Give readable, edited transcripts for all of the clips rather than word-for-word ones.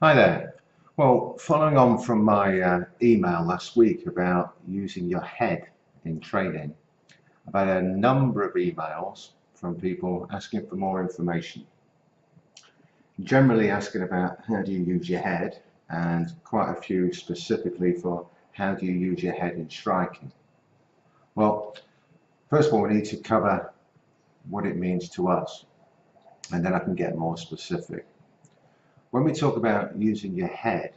Hi there. Well, following on from my email last week about using your head in training, I've had a number of emails from people asking for more information. Generally asking about how do you use your head, and quite a few specifically for how do you use your head in striking. Well, first of all, we need to cover what it means to us, and then I can get more specific. When we talk about using your head,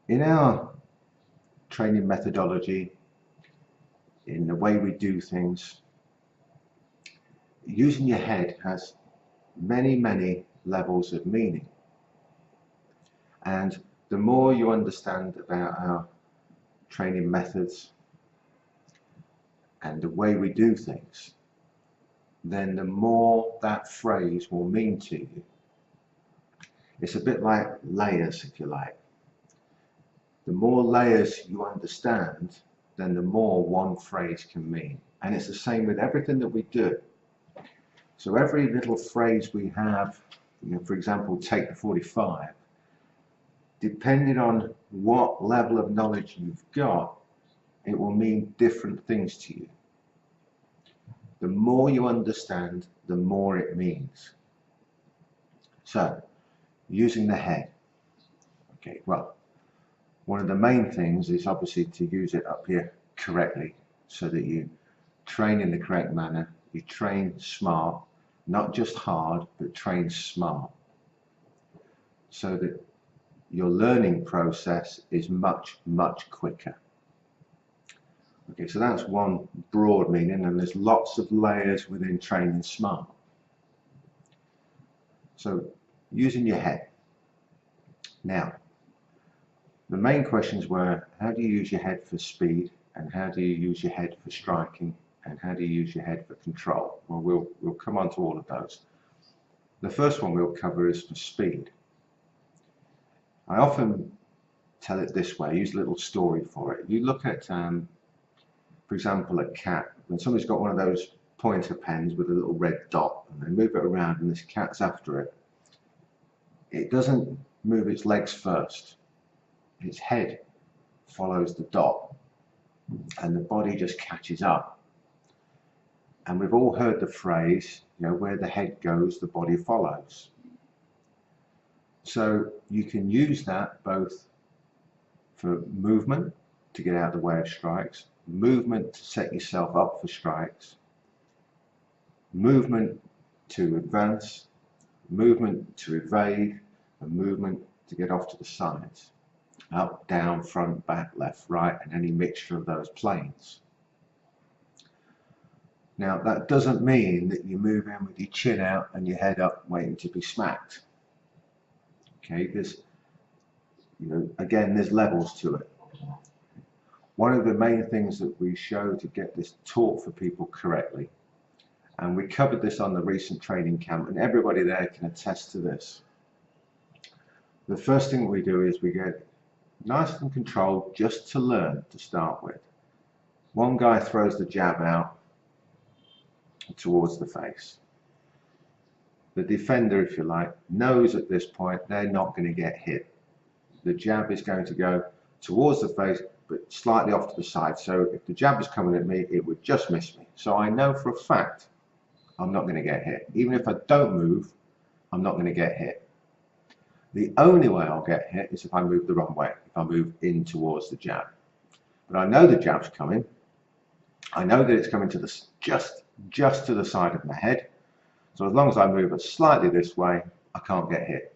in our training methodology, in the way we do things, using your head has many levels of meaning. And the more you understand about our training methods and the way we do things, then the more that phrase will mean to you. It's a bit like layers, if you like. The more layers you understand, then the more one phrase can mean. And it's the same with everything that we do. So every little phrase we have, for example, take the 45, depending on what level of knowledge you've got, it will mean different things to you. The more you understand, the more it means. So, using the head. Okay, well, one of the main things is obviously to use it up here correctly so that you train in the correct manner, you train smart, not just hard, but train smart, so that your learning process is much quicker. Okay, so that's one broad meaning, and there's lots of layers within training smart. So, using your head. Now, the main questions were, how do you use your head for speed, and how do you use your head for striking, and how do you use your head for control? Well, we'll come on to all of those. The first one we'll cover is for speed. I often tell it this way, use a little story for it. You look at, for example, a cat. When somebody's got one of those pointer pens with a little red dot, and they move it around and this cat's after it, it doesn't move its legs first. Its head follows the dot, and the body just catches up. And we've all heard the phrase, where the head goes, the body follows. So you can use that both for movement to get out of the way of strikes, movement to set yourself up for strikes, movement to advance, movement to evade, and movement to get off to the sides. Up, down, front, back, left, right, and any mixture of those planes. Now, that doesn't mean that you move in with your chin out and your head up waiting to be smacked. Okay, there's, again, there's levels to it. One of the main things that we show to get this taught for people correctly, and we covered this on the recent training camp, and everybody there can attest to this. The first thing we do is we get nice and controlled just to learn to start with. One guy throws the jab out towards the face. The defender, if you like, knows at this point they're not going to get hit. The jab is going to go towards the face, but slightly off to the side. So if the jab was coming at me, it would just miss me. So I know for a fact I'm not going to get hit. Even if I don't move, I'm not going to get hit. The only way I'll get hit is if I move the wrong way, if I move in towards the jab. But I know the jab's coming. I know that it's coming to the just to the side of my head. So as long as I move it slightly this way, I can't get hit.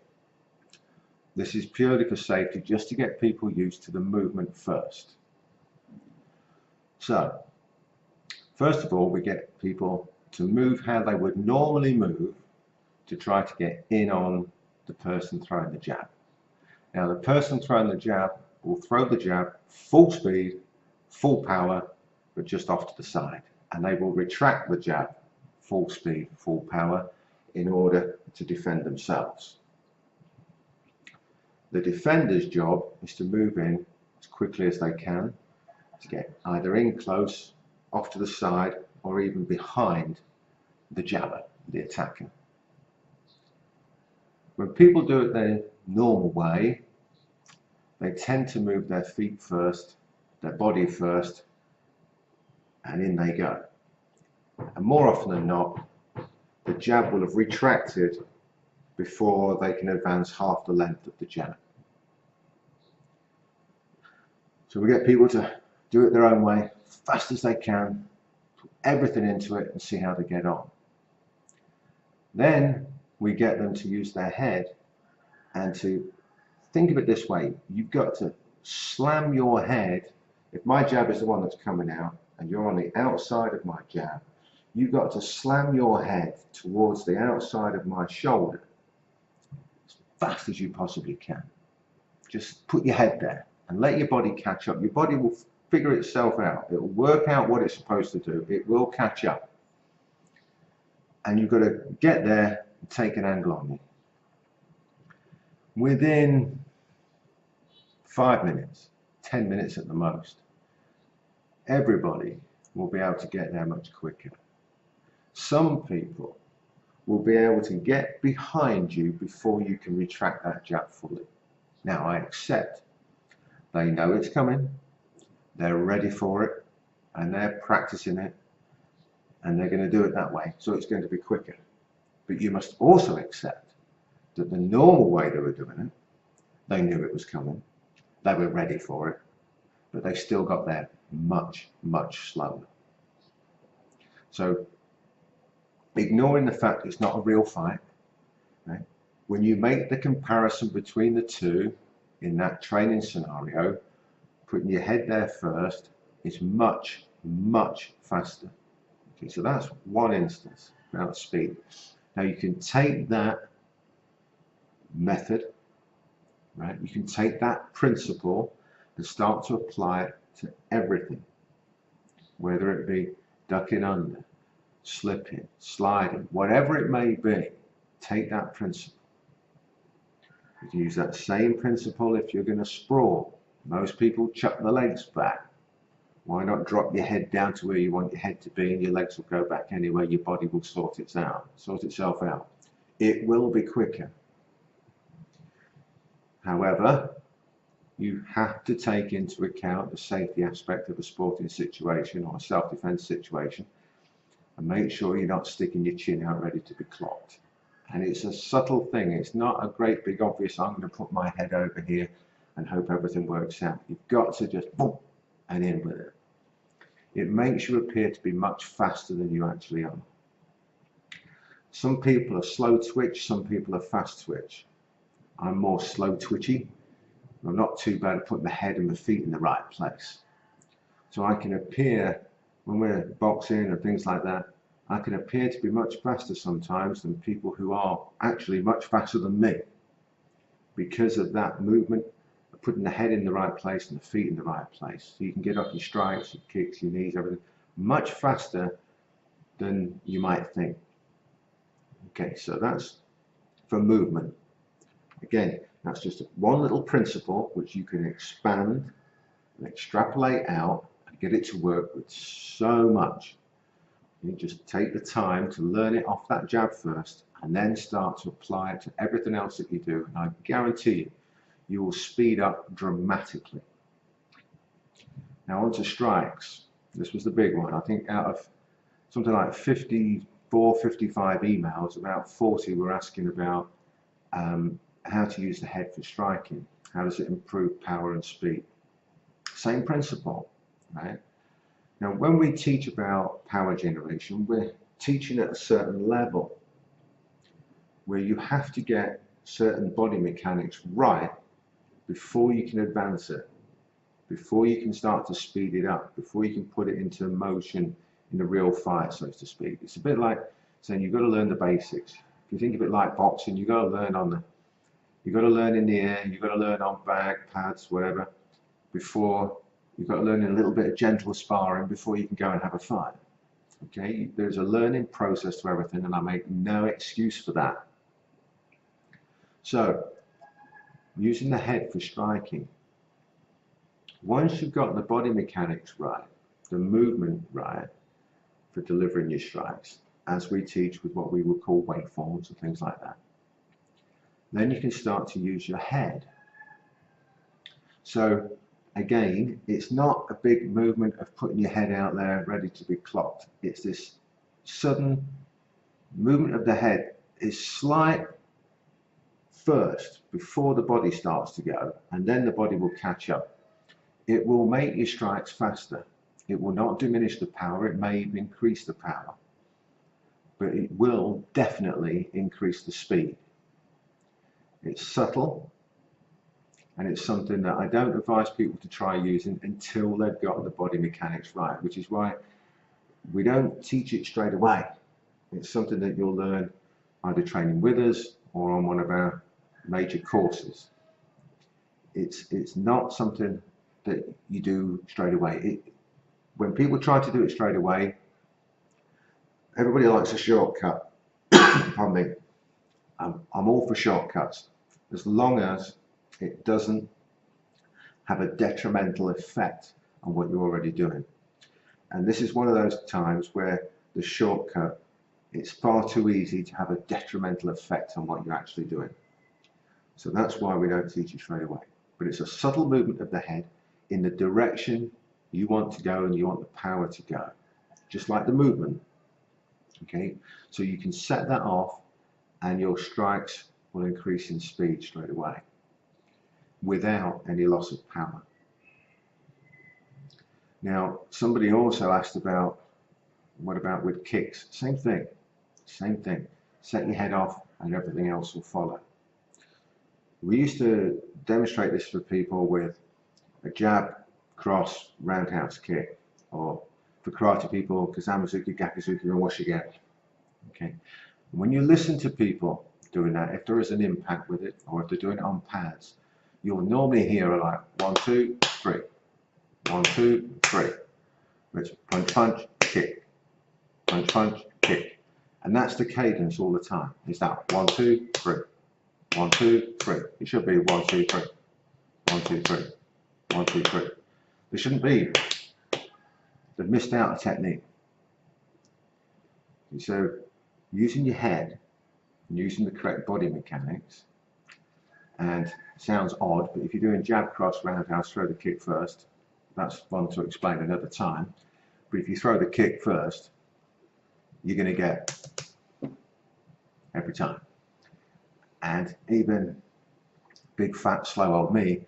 This is purely for safety, just to get people used to the movement first. So, first of all, we get people to move how they would normally move to try to get in on the person throwing the jab. Now, the person throwing the jab will throw the jab full speed, full power, but just off to the side. And they will retract the jab full speed, full power, in order to defend themselves. The defender's job is to move in as quickly as they can to get either in close, off to the side, or even behind the jabber, the attacker. When people do it their normal way, they tend to move their feet first, their body first, and in they go. And more often than not, the jab will have retracted before they can advance half the length of the jab. So we get people to do it their own way, fast as they can, put everything into it and see how they get on. Then we get them to use their head and to think of it this way. You've got to slam your head. If my jab is the one that's coming out and you're on the outside of my jab, you've got to slam your head towards the outside of my shoulder as fast as you possibly can. Just put your head there and let your body catch up. Your body will figure itself out. It will work out what it's supposed to do. It will catch up. And you've got to get there and take an angle on you. Within 5 minutes, 10 minutes at the most, everybody will be able to get there much quicker. Some people will be able to get behind you before you can retract that jab fully. Now, I accept they know it's coming, they're ready for it, and they're practicing it, and they're going to do it that way, so it's going to be quicker. But you must also accept that the normal way they were doing it, they knew it was coming, they were ready for it, but they still got there much, much slower. So, ignoring the fact it's not a real fight, right? When you make the comparison between the two in that training scenario, putting your head there first is much, much faster. Okay, so that's one instance about speed. Now you can take that method, right? You can take that principle and start to apply it to everything, whether it be ducking under, slipping, sliding, whatever it may be. Take that principle. You can use that same principle if you're going to sprawl. Most people chuck the legs back. Why not drop your head down to where you want your head to be, and your legs will go back anyway. Your body will sort itself out. It will be quicker. However, you have to take into account the safety aspect of a sporting situation or a self-defense situation, and make sure you're not sticking your chin out ready to be clocked. And it's a subtle thing. It's not a great big obvious, I'm going to put my head over here and hope everything works out. You've got to just boom and in with it. It makes you appear to be much faster than you actually are. Some people are slow twitch, some people are fast twitch. I'm more slow twitchy. I'm not too bad at putting the head and the feet in the right place. So I can appear, when we're boxing and things like that, I can appear to be much faster sometimes than people who are actually much faster than me, because of that movement of putting the head in the right place and the feet in the right place. So you can get off your strikes, your kicks, your knees, everything much faster than you might think. Okay, so that's for movement. Again, that's just one little principle which you can expand and extrapolate out and get it to work with so much. You just take the time to learn it off that jab first and then start to apply it to everything else that you do, and I guarantee you, you will speed up dramatically. Now on to strikes. This was the big one. I think out of something like 54, 55 emails, about 40 were asking about how to use the head for striking. How does it improve power and speed? Same principle, right? Now, when we teach about power generation, we're teaching at a certain level where you have to get certain body mechanics right before you can advance it, before you can start to speed it up, before you can put it into motion in a real fight, so to speak. It's a bit like saying you've got to learn the basics. If you think of it like boxing, you've got to learn you've got to learn in the air, you've got to learn on bag, pads, whatever, before you've got to learn a little bit of gentle sparring before you can go and have a fight. Okay, there's a learning process to everything, and I make no excuse for that. So, using the head for striking, once you've got the body mechanics right, the movement right for delivering your strikes, as we teach with what we would call waveforms and things like that, Then you can start to use your head. So again, it's not a big movement of putting your head out there ready to be clocked. It's this sudden movement of the head is slight first before the body starts to go, and then the body will catch up. It will make your strikes faster. It will not diminish the power, it may even increase the power, but it will definitely increase the speed. It's subtle, and it's something that I don't advise people to try using until they've got the body mechanics right, which is why we don't teach it straight away. It's something that you'll learn either training with us or on one of our major courses. It's not something that you do straight away. When people try to do it straight away, everybody likes a shortcut. Pardon me. I'm all for shortcuts, as long as it doesn't have a detrimental effect on what you're already doing. And this is one of those times where the shortcut, it's far too easy to have a detrimental effect on what you're actually doing. So that's why we don't teach it straight away. But it's a subtle movement of the head in the direction you want to go and you want the power to go, just like the movement. Okay, so you can set that off and your strikes will increase in speed straight away without any loss of power. Now, somebody also asked about, what about with kicks? Same thing. Set your head off and everything else will follow. We used to demonstrate this for people with a jab, cross, roundhouse kick, or for karate people, kazamazuki, gakuzuki, and washigen. Okay. When you listen to people doing that, if there is an impact with it, or if they're doing it on pads, you'll normally hear like 1, 2, 3, 1, 2, 3. It's punch, punch, kick, punch, punch, kick, and that's the cadence all the time. It's that 1, 2, 3, 1, 2, 3. It should be 1, 2, 3, 1, 2, 3, 1, 2, 3. There shouldn't be. They've missed out a technique. And so, using your head and using the correct body mechanics, and it sounds odd, but if you're doing jab, cross, roundhouse, throw the kick first, that's one to explain another time. But if you throw the kick first, you're going to get every time. And even big fat slow old me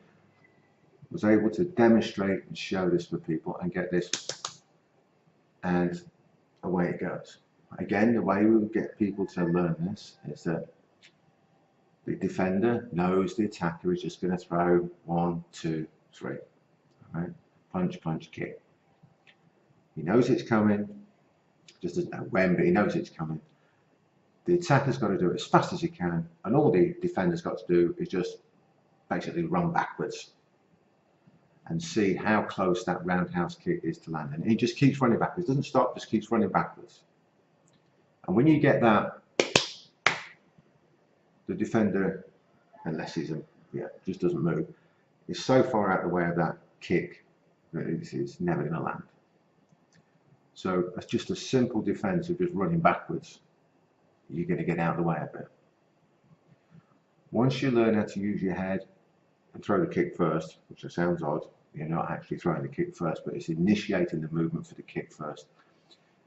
was able to demonstrate and show this for people and get this, and away it goes. Again, the way we would get people to learn this is that the defender knows the attacker is just going to throw 1, 2, 3. Right? Punch, punch, kick. He knows it's coming, just doesn't know when, but he knows it's coming. The attacker's got to do it as fast as he can, and all the defender's got to do is just basically run backwards and see how close that roundhouse kick is to land. And he just keeps running backwards, doesn't stop, just keeps running backwards. And when you get that, the defender, unless he's just doesn't move, is so far out the way of that kick that it's never going to land. So that's just a simple defense of just running backwards. You're going to get out of the way a bit. Once you learn how to use your head and throw the kick first, which sounds odd, you're not actually throwing the kick first, but it's initiating the movement for the kick first.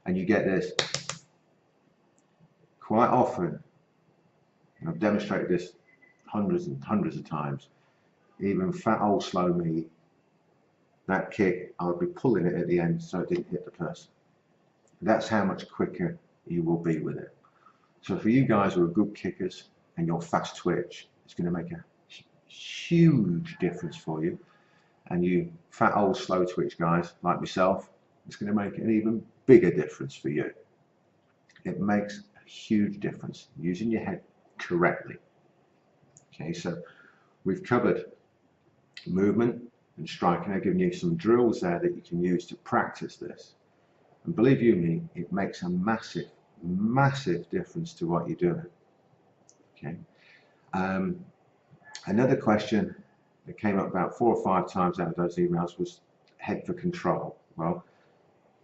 And you get this quite often, and I've demonstrated this hundreds and hundreds of times, even fat old slow me, that kick, I would be pulling it at the end so it didn't hit the person. That's how much quicker you will be with it. So for you guys who are good kickers and you're fast twitch, it's going to make a huge difference for you. And you fat old slow twitch guys like myself, it's going to make an even bigger difference for you. It makes a huge difference using your head correctly. Okay, so we've covered movement and striking. I've given you some drills there that you can use to practice this. And believe you me, it makes a massive, massive difference to what you're doing. Okay. Another question that came up about 4 or 5 times out of those emails was head for control. Well,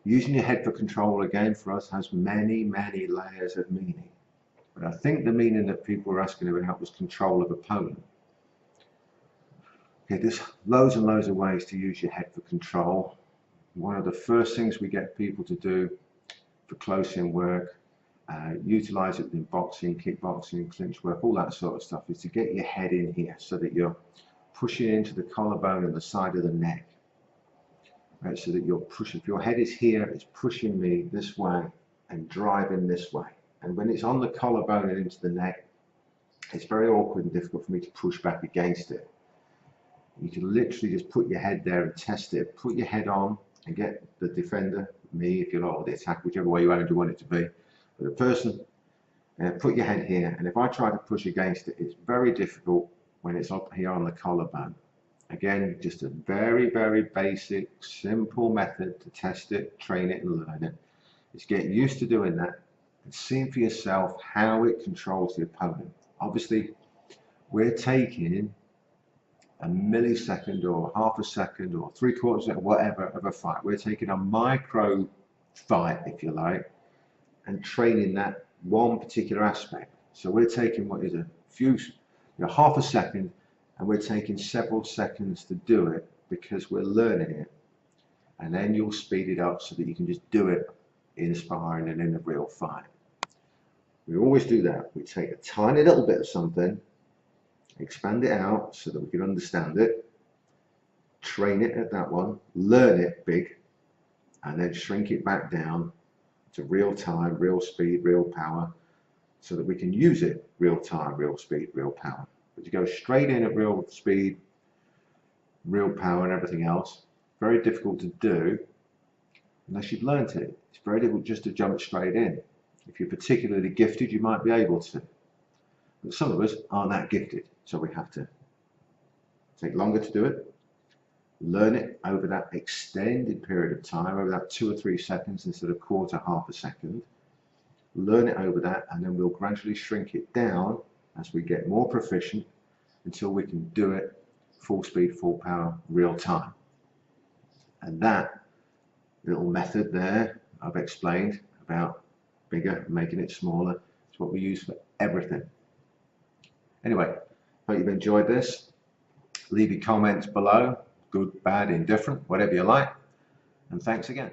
using your head for control again for us has many, many layers of meaning. But I think the meaning that people were asking about was control of opponent. Okay, there's loads and loads of ways to use your head for control. One of the first things we get people to do for close-in work, utilize it in boxing, kickboxing, clinch work, all that sort of stuff, is to get your head in here so that you're pushing into the collarbone and the side of the neck. Right, so that you're pushing, if your head is here, it's pushing me this way and driving this way. And when it's on the collarbone and into the neck, it's very awkward and difficult for me to push back against it. You can literally just put your head there and test it. Put your head on and get the defender, me if you like, or the attacker, whichever way you want it to be. But the person, put your head here, and if I try to push against it, it's very difficult when it's up here on the collarbone. Again, just a very, very basic, simple method to test it, train it, and learn it. Is get used to doing that and seeing for yourself how it controls the opponent. Obviously, we're taking a millisecond or half a second or 3/4 second, whatever, of a fight. We're taking a micro fight, if you like, and training that one particular aspect. So we're taking what is a few, half a second, and we're taking several seconds to do it because we're learning it. And then you'll speed it up so that you can just do it in sparring and in a real fight. We always do that. We take a tiny little bit of something, expand it out so that we can understand it, train it at that one, learn it big, and then shrink it back down to real time, real speed, real power, so that we can use it real time, real speed, real power. But to go straight in at real speed, real power and everything else, very difficult to do unless you've learnt it. It's very difficult just to jump straight in. If you're particularly gifted, you might be able to. But some of us aren't that gifted, so we have to take longer to do it, learn it over that extended period of time, over that 2 or 3 seconds instead of quarter, half a second. Learn it over that, and then we'll gradually shrink it down as we get more proficient until we can do it full speed, full power, real time. And that little method there I've explained about bigger, making it smaller, is what we use for everything. Anyway, hope you've enjoyed this. Leave your comments below, good, bad, indifferent, whatever you like. And thanks again.